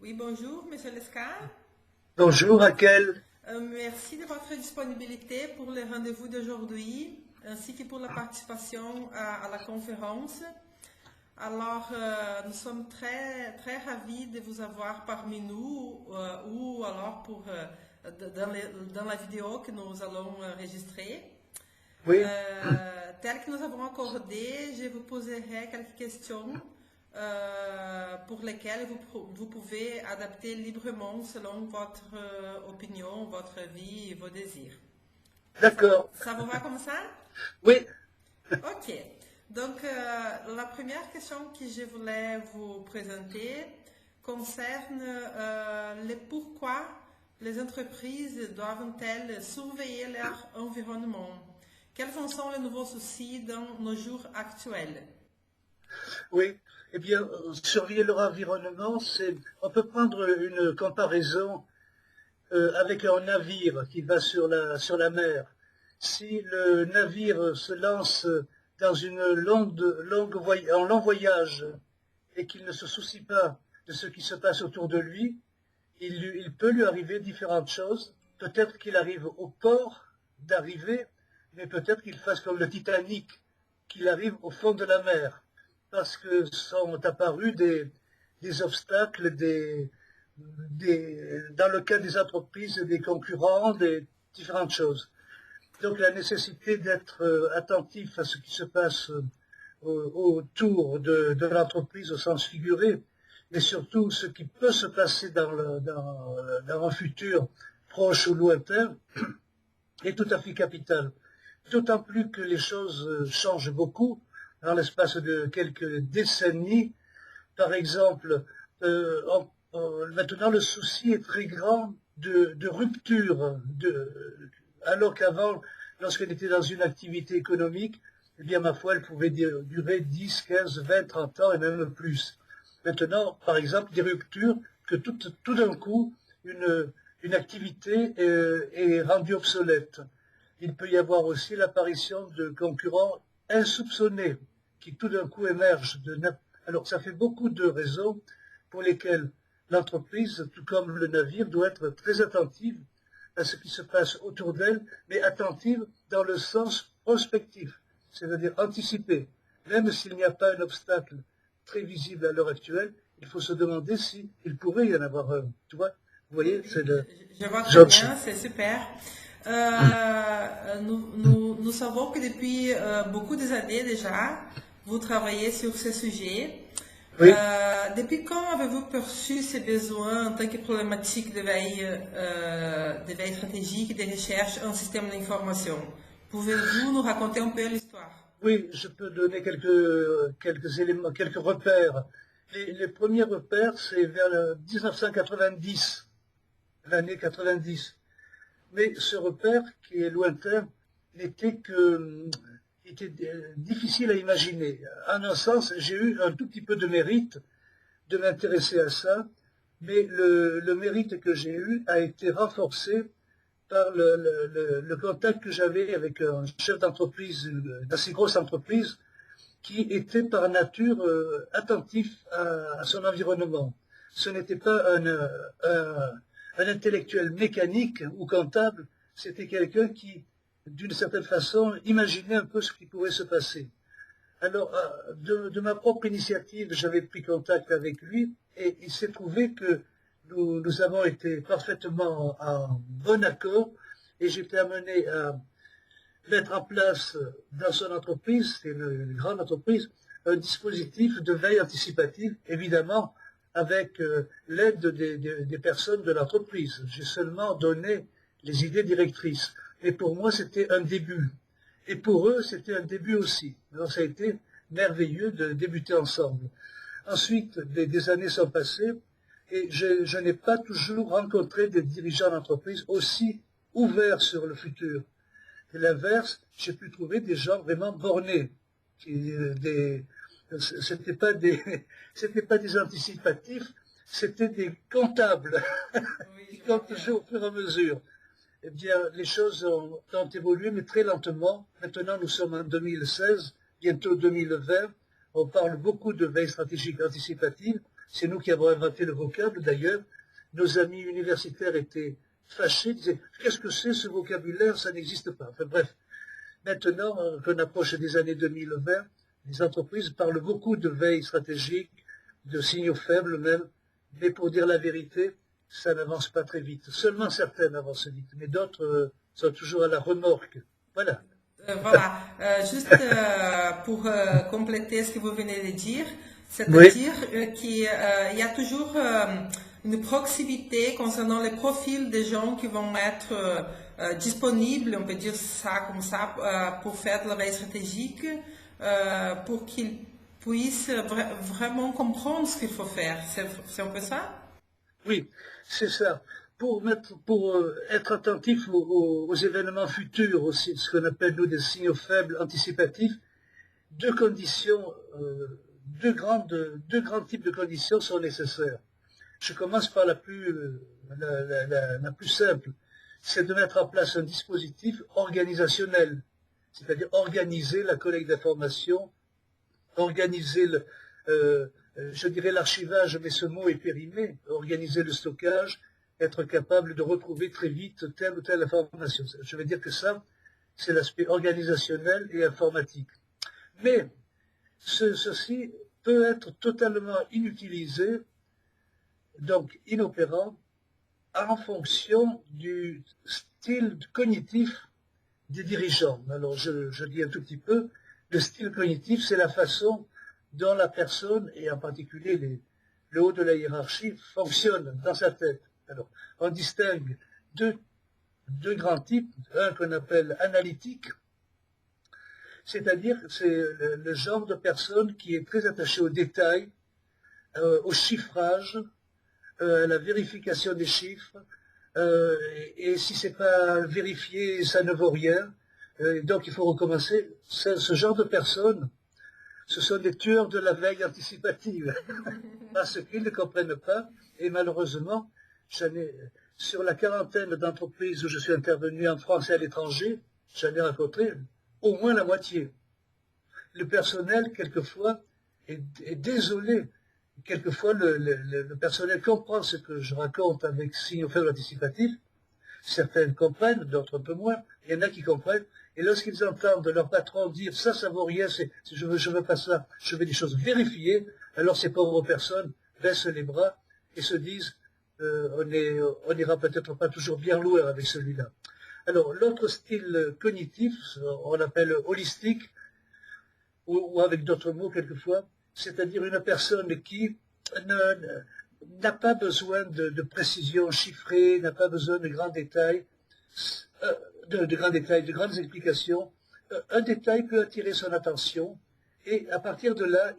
Oui, bonjour, Monsieur Lescar. Bonjour, Raquel. Merci de votre disponibilité pour le rendez-vous d'aujourd'hui, ainsi que pour la participation à la conférence. Alors, nous sommes très ravis de vous avoir parmi nous, ou alors dans la vidéo que nous allons enregistrer. Oui, Tel que nous avons accordé, je vous poserai quelques questions pour lesquelles vous pouvez adapter librement selon votre opinion, votre vie et vos désirs. d'accord. Ça vous va comme ça? Oui, Ok. Donc, la première question que je voulais vous présenter concerne le pourquoi les entreprises doivent-elles surveiller leur environnement. Quels en sont les nouveaux soucis dans nos jours actuels? oui. Eh bien, surveiller leur environnement, on peut prendre une comparaison avec un navire qui va sur la mer. Si le navire se lance dans une un long voyage et qu'il ne se soucie pas de ce qui se passe autour de lui, il peut lui arriver différentes choses. Peut-être qu'il arrive au port d'arrivée, mais peut-être qu'il fasse comme le Titanic, qu'il arrive au fond de la mer, parce que sont apparus des obstacles, dans le cas des entreprises, des concurrents, des différentes choses. Donc la nécessité d'être attentif à ce qui se passe autour de l'entreprise au sens figuré, mais surtout ce qui peut se passer dans un futur proche ou lointain, est tout à fait capital. D'autant plus que les choses changent beaucoup dans l'espace de quelques décennies. Par exemple, maintenant le souci est très grand de rupture, alors qu'avant, lorsqu'elle était dans une activité économique, eh bien, ma foi, elle pouvait durer 10, 15, 20, 30 ans et même plus. Maintenant, par exemple, des ruptures que tout d'un coup, une activité est rendue obsolète. Il peut y avoir aussi l'apparition de concurrents insoupçonnés qui tout d'un coup émergent. Alors, ça fait beaucoup de raisons pour lesquelles l'entreprise, tout comme le navire, doit être très attentive à ce qui se passe autour d'elle, mais attentive dans le sens prospectif, c'est-à-dire anticiper. Même s'il n'y a pas un obstacle très visible à l'heure actuelle, il faut se demander s'il pourrait y en avoir un. Tu vois, vous Oui, voyez, oui, c'est le je vois très genre de bien, choses. c'est super. Nous savons que depuis beaucoup d'années déjà, vous travaillez sur ce sujet. Oui. Depuis quand avez-vous perçu ces besoins en tant que problématique de veille stratégique et de recherche en système d'information? Pouvez-vous nous raconter un peu l'histoire? Oui, je peux donner quelques éléments, quelques repères. Les premiers repères, c'est vers le 1990, l'année 90. Mais ce repère, qui est lointain, n'était que, était difficile à imaginer. En un sens, j'ai eu un tout petit peu de mérite de m'intéresser à ça, mais le mérite que j'ai eu a été renforcé par le contact que j'avais avec un chef d'entreprise, d'assez grosse entreprise, qui était par nature attentif à son environnement. Ce n'était pas un intellectuel mécanique ou comptable, c'était quelqu'un qui, d'une certaine façon, imaginait un peu ce qui pourrait se passer. Alors, de ma propre initiative, j'avais pris contact avec lui et il s'est trouvé que nous avons été parfaitement en bon accord et j'étais amené à mettre en place dans son entreprise, c'est une grande entreprise, un dispositif de veille anticipative, évidemment avec l'aide des personnes de l'entreprise. J'ai seulement donné les idées directrices. Et pour moi, c'était un début. Et pour eux, c'était un début aussi. Donc ça a été merveilleux de débuter ensemble. Ensuite, des années sont passées et je n'ai pas toujours rencontré des dirigeants d'entreprise aussi ouverts sur le futur. Et l'inverse, j'ai pu trouver des gens vraiment bornés. C'était pas des, c'était pas des anticipatifs, c'était des comptables Oui, qui je vois comptent bien. toujours au fur et à mesure. Eh bien, les choses ont évolué, mais très lentement. Maintenant, nous sommes en 2016, bientôt 2020. On parle beaucoup de veille stratégique anticipative. C'est nous qui avons inventé le vocable, d'ailleurs. Nos amis universitaires étaient fâchés, disaient « Qu'est-ce que c'est ce vocabulaire? Ça n'existe pas. » Enfin bref, maintenant qu'on approche des années 2020, les entreprises parlent beaucoup de veille stratégique, de signaux faibles même, mais pour dire la vérité, ça n'avance pas très vite. Seulement certaines avancent vite, mais d'autres sont toujours à la remorque. Voilà. Voilà. Juste pour compléter ce que vous venez de dire, c'est-à-dire qu'il y a toujours une proximité concernant les profils des gens qui vont être disponibles, on peut dire ça comme ça, pour faire de la veille stratégique, pour qu'ils puissent vraiment comprendre ce qu'il faut faire. C'est un peu ça? Oui, c'est ça. Pour être attentif aux événements futurs aussi, ce qu'on appelle nous des signaux faibles anticipatifs, deux grands types de conditions sont nécessaires. Je commence par la plus simple, c'est de mettre en place un dispositif organisationnel, c'est-à-dire organiser la collecte d'informations, organiser je dirais l'archivage, mais ce mot est périmé, organiser le stockage, être capable de retrouver très vite telle ou telle information. Je veux dire que ça, c'est l'aspect organisationnel et informatique. Mais ceci peut être totalement inutilisé, donc inopérant, en fonction du style cognitif des dirigeants. Alors je dis un tout petit peu, le style cognitif, c'est la façon dont la personne, et en particulier le haut de la hiérarchie, fonctionne dans sa tête. Alors, on distingue deux grands types, un qu'on appelle analytique, c'est-à-dire que c'est le genre de personne qui est très attaché aux détails, au chiffrage, à la vérification des chiffres, et si c'est pas vérifié, ça ne vaut rien, donc il faut recommencer. Ce genre de personnes, ce sont des tueurs de la veille anticipative, parce qu'ils ne comprennent pas, et malheureusement, sur la quarantaine d'entreprises où je suis intervenu en France et à l'étranger, j'en ai rencontré au moins la moitié. Le personnel, quelquefois, est désolé. Quelquefois, le personnel comprend ce que je raconte avec signaux faibles anticipatifs. Certains comprennent, d'autres un peu moins. Il y en a qui comprennent. Et lorsqu'ils entendent leur patron dire « ça vaut rien, je veux pas ça, je veux des choses vérifiées », alors ces pauvres personnes baissent les bras et se disent on n'ira peut-être pas toujours bien loin avec celui-là. Alors, l'autre style cognitif, on l'appelle holistique, ou avec d'autres mots quelquefois, c'est-à-dire une personne qui n'a pas besoin de précision chiffrée, n'a pas besoin de grands détails, de grandes explications. Un détail peut attirer son attention, et à partir de là,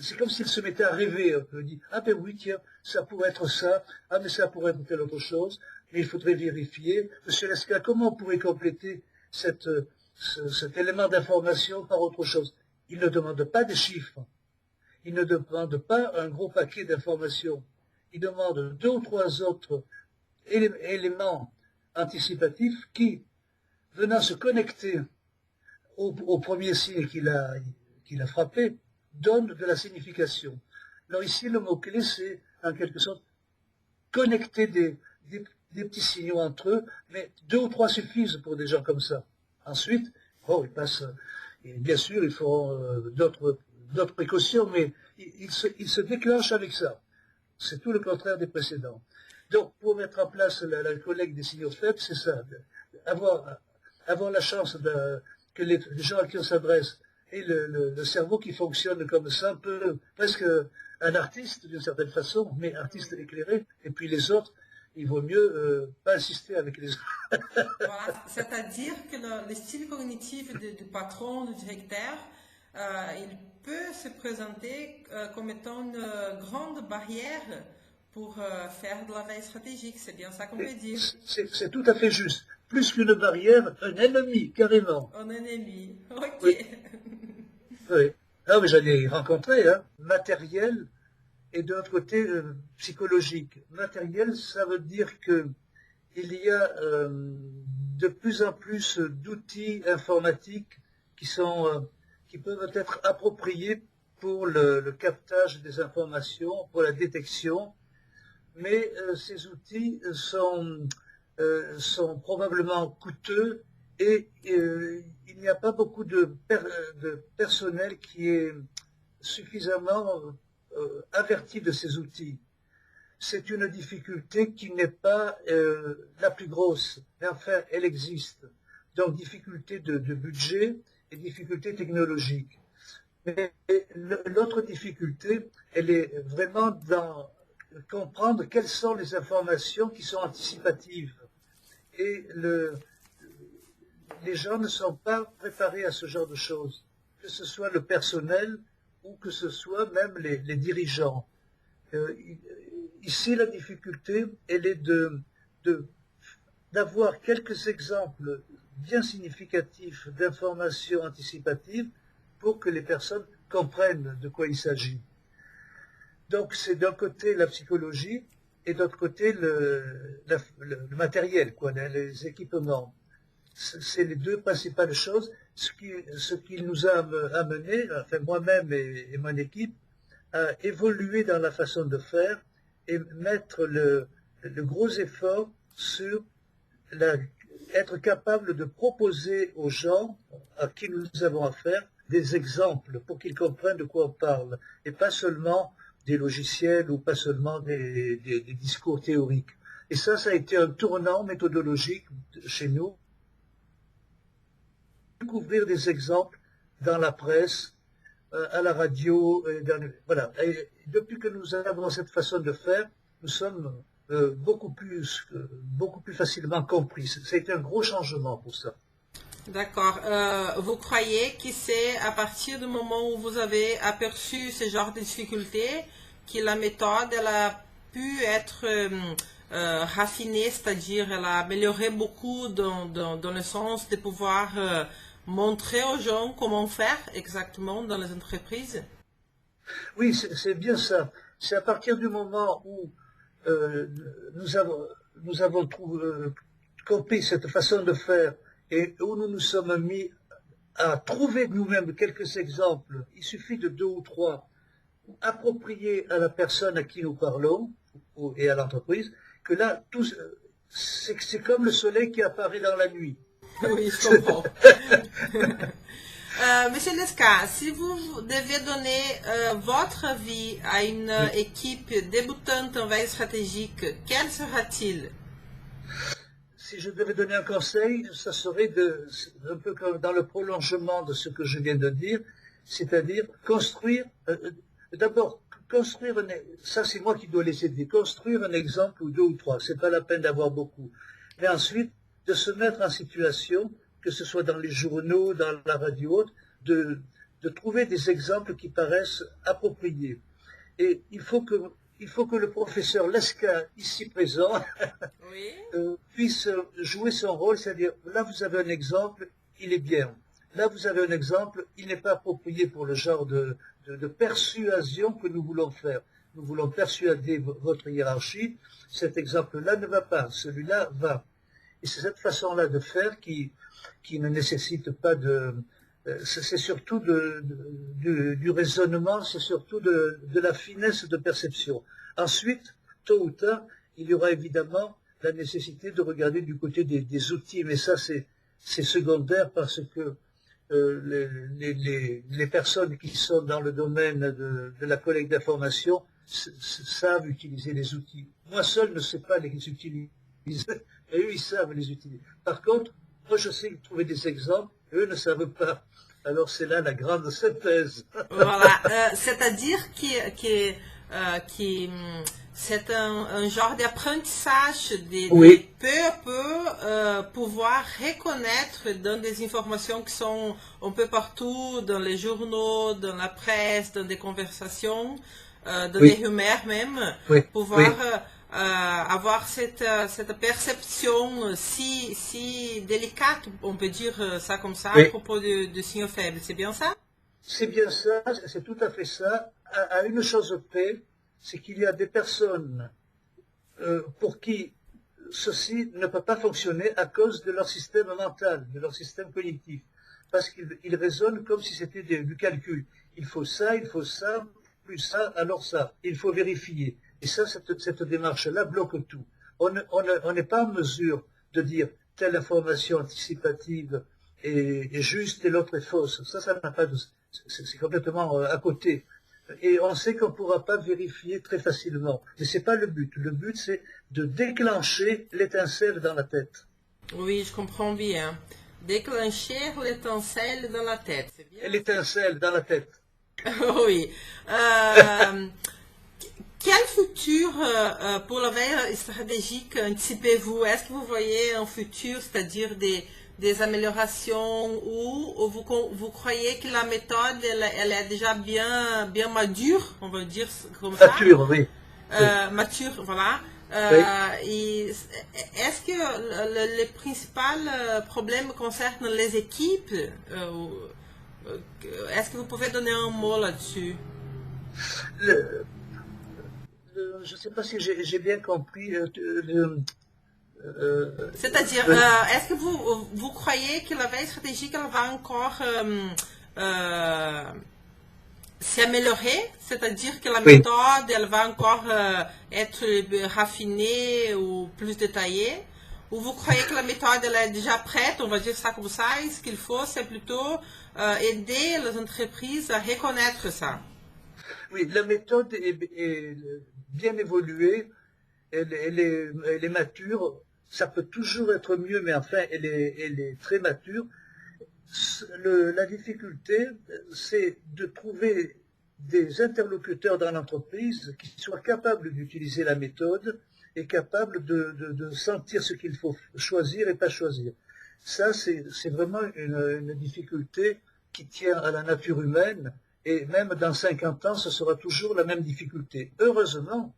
c'est comme s'il se mettait à rêver un peu. Il dit, ah ben oui, tiens, ça pourrait être ça, ah mais ça pourrait être telle autre chose, mais il faudrait vérifier. Monsieur Lesca, comment on pourrait compléter cet élément d'information par autre chose? Il ne demande pas des chiffres, il ne demande pas un gros paquet d'informations, il demande 2 ou 3 autres éléments anticipatifs qui, venant se connecter au premier signe qu'il a frappé, donne de la signification. Alors ici, le mot-clé, c'est en quelque sorte connecter des petits signaux entre eux, mais 2 ou 3 suffisent pour des gens comme ça. Ensuite, ils passent, et bien sûr, ils feront d'autres précautions, mais ils se déclenchent avec ça. C'est tout le contraire des précédents. Donc, pour mettre en place la collecte des signaux faibles, c'est ça, avoir la chance que les gens à qui on s'adresse et le cerveau qui fonctionne comme ça, un peu presque un artiste d'une certaine façon, mais artiste éclairé, et puis les autres, il vaut mieux pas insister avec les autres. Voilà, c'est-à-dire que le style cognitif du patron, du directeur, il peut se présenter comme étant une grande barrière pour faire de la veille stratégique, c'est bien ça qu'on peut dire. C'est tout à fait juste. Plus qu'une barrière, un ennemi, carrément. Un ennemi, ok. Oui. Oui. Ah, mais j'en ai rencontré, hein. Matériel et de l'autre côté psychologique. Matériel, ça veut dire que il y a de plus en plus d'outils informatiques qui peuvent être appropriés pour le captage des informations, pour la détection, mais ces outils sont probablement coûteux et il n'y a pas beaucoup de personnel qui est suffisamment averti de ces outils. C'est une difficulté qui n'est pas la plus grosse, mais enfin elle existe. Donc difficulté de budget et difficulté technologique. Mais l'autre difficulté, elle est vraiment dans comprendre quelles sont les informations qui sont anticipatives. Et les gens ne sont pas préparés à ce genre de choses, que ce soit le personnel ou que ce soit même les dirigeants. Ici, la difficulté, elle est d'avoir quelques exemples bien significatifs d'informations anticipatives pour que les personnes comprennent de quoi il s'agit. Donc, c'est d'un côté la psychologie et d'autre côté le matériel, quoi, les équipements. C'est les deux principales choses. Ce qui nous a amené, enfin moi-même et mon équipe, à évoluer dans la façon de faire et mettre le gros effort sur être capable de proposer aux gens à qui nous avons affaire des exemples pour qu'ils comprennent de quoi on parle et pas seulement des logiciels ou pas seulement des discours théoriques. Et ça a été un tournant méthodologique chez nous. Découvrir des exemples dans la presse, à la radio, voilà. Et depuis que nous avons cette façon de faire, nous sommes beaucoup plus facilement compris. Ça a été un gros changement pour ça. D'accord. Vous croyez que c'est à partir du moment où vous avez aperçu ce genre de difficultés que la méthode elle a pu être raffinée, c'est-à-dire elle a amélioré beaucoup dans le sens de pouvoir montrer aux gens comment faire exactement dans les entreprises? Oui, c'est bien ça. C'est à partir du moment où nous avons compris cette façon de faire et où nous nous sommes mis à trouver nous-mêmes quelques exemples, il suffit de 2 ou 3, appropriés à la personne à qui nous parlons et à l'entreprise, que là, c'est comme le soleil qui apparaît dans la nuit. Oui, je comprends. Monsieur Lesca, si vous deviez donner votre avis à une équipe débutante en veille stratégique, quel sera-t-il? Si je devais donner un conseil, ça serait un peu comme dans le prolongement de ce que je viens de dire, c'est-à-dire construire, d'abord construire, ça c'est moi qui dois les aider, construire un exemple ou 2 ou 3, c'est pas la peine d'avoir beaucoup. Mais ensuite, de se mettre en situation, que ce soit dans les journaux, dans la radio, de trouver des exemples qui paraissent appropriés. Et il faut que le professeur Lesca, ici présent, Oui. puisse jouer son rôle, c'est-à-dire, là vous avez un exemple, il est bien. Là vous avez un exemple, il n'est pas approprié pour le genre de persuasion que nous voulons faire. Nous voulons persuader votre hiérarchie, cet exemple-là ne va pas, celui-là va. Et c'est cette façon-là de faire qui ne nécessite pas c'est surtout du raisonnement, c'est surtout de la finesse de perception. Ensuite, tôt ou tard, il y aura évidemment la nécessité de regarder du côté des outils, mais ça c'est secondaire parce que les personnes qui sont dans le domaine de la collecte d'informations savent utiliser les outils. Moi seul ne sais pas les utiliser. Et eux, ils savent les utiliser. Par contre, moi, je sais trouver des exemples, et eux ne savent pas. Alors, c'est là la grande synthèse. Voilà. C'est-à-dire que c'est un genre d'apprentissage de peu à peu pouvoir reconnaître dans des informations qui sont un peu partout, dans les journaux, dans la presse, dans des conversations, dans des rumeurs même, pouvoir avoir cette perception si délicate, on peut dire ça comme ça, à propos de signaux faibles. C'est bien ça? C'est bien ça, c'est tout à fait ça. À une chose près, c'est qu'il y a des personnes pour qui ceci ne peut pas fonctionner à cause de leur système mental, de leur système cognitif. Parce qu'ils raisonnent comme si c'était du calcul. il faut ça, plus ça, alors ça. Il faut vérifier. Et ça, cette démarche-là bloque tout. On n'est pas en mesure de dire telle information anticipative est juste et l'autre est fausse. Ça n'a pas de, c'est complètement à côté. Et on sait qu'on ne pourra pas vérifier très facilement. Mais c'est pas le but. Le but, c'est de déclencher l'étincelle dans la tête. Oui, je comprends bien. Déclencher l'étincelle dans la tête, c'est bien? L'étincelle dans la tête. Oui. Quel futur pour la veille stratégique anticipez-vous? Est-ce que vous voyez un futur, c'est-à-dire des améliorations ou vous croyez que la méthode elle est déjà bien mature, on va dire comme ça? Mature, oui. Mature, voilà. Et est-ce que les principaux problèmes concernent les équipes? Est-ce que vous pouvez donner un mot là-dessus? Je ne sais pas si j'ai bien compris. C'est-à-dire, est-ce que vous croyez que la veille stratégique elle va encore s'améliorer? C'est-à-dire que la méthode elle va encore être raffinée ou plus détaillée? Ou vous croyez que la méthode elle est déjà prête, on va dire ça comme ça, et ce qu'il faut c'est plutôt aider les entreprises à reconnaître ça? Oui, la méthode est bien évoluée, elle est mature. Ça peut toujours être mieux, mais enfin, elle est très mature. La difficulté, c'est de trouver des interlocuteurs dans l'entreprise qui soient capables d'utiliser la méthode et capables de sentir ce qu'il faut choisir et pas choisir. Ça, c'est vraiment une difficulté qui tient à la nature humaine, et même dans 50 ans, ce sera toujours la même difficulté. Heureusement,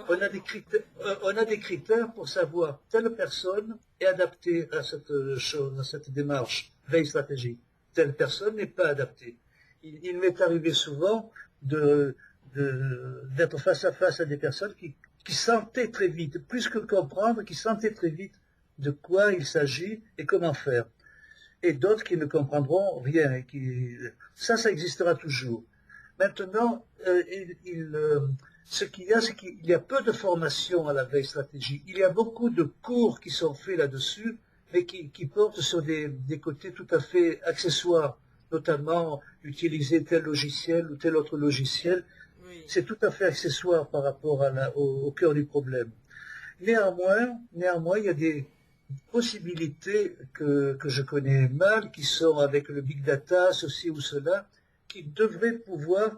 on a des critères pour savoir telle personne est adaptée à cette chose, à cette démarche, veille stratégique. Telle personne n'est pas adaptée. Il m'est arrivé souvent d'être face à face à des personnes qui sentaient très vite, plus que comprendre, qui sentaient très vite de quoi il s'agit et comment faire. Et d'autres qui ne comprendront rien. Et ça existera toujours. Maintenant, ce qu'il y a, c'est qu'il y a peu de formation à la veille stratégique. Il y a beaucoup de cours qui sont faits là-dessus, mais qui portent sur des côtés tout à fait accessoires, notamment utiliser tel logiciel ou tel autre logiciel. Oui. C'est tout à fait accessoire par rapport au cœur du problème. Néanmoins, il y a des possibilités que je connais mal, qui sont avec le big data, ceci ou cela, qui devraient pouvoir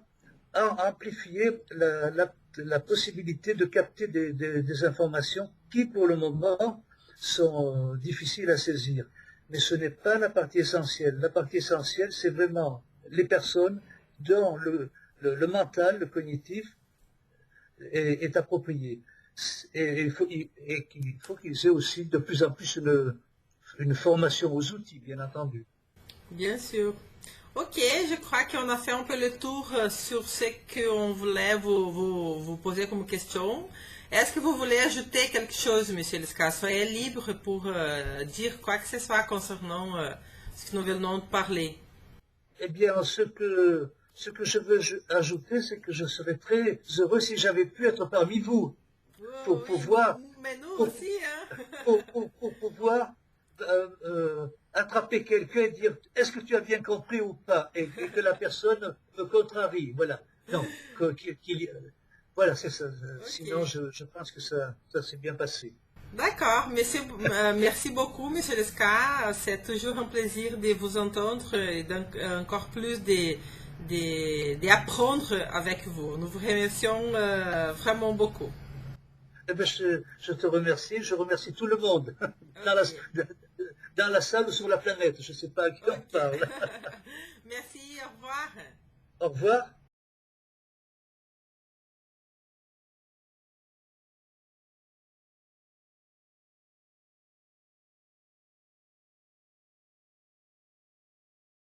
amplifier la possibilité de capter des informations qui, pour le moment, sont difficiles à saisir. Mais ce n'est pas la partie essentielle. La partie essentielle, c'est vraiment les personnes dont le mental, le cognitif est approprié. Et il faut qu'ils aient aussi de plus en plus une formation aux outils, bien entendu. Bien sûr. Ok, je crois qu'on a fait un peu le tour sur ce qu'on voulait vous poser comme question. Est-ce que vous voulez ajouter quelque chose, Monsieur Lescas? Soyez libre pour dire quoi que ce soit concernant ce que nous venons de parler. Eh bien, ce que je veux ajouter, c'est que je serais très heureux si j'avais pu être parmi vous. Pour pouvoir, mais nous aussi, hein. pour pouvoir attraper quelqu'un et dire est-ce que tu as bien compris ou pas, et que la personne me contrarie. Voilà. Donc, voilà, c'est ça. Okay. Sinon, je pense que ça s'est bien passé. D'accord. Merci beaucoup, Monsieur Lescas. C'est toujours un plaisir de vous entendre et encore plus d'apprendre avec vous. Nous vous remercions vraiment beaucoup. Eh bien, je te remercie, je remercie tout le monde dans la salle ou sur la planète, je ne sais pas à qui on parle. Merci, au revoir. Au revoir.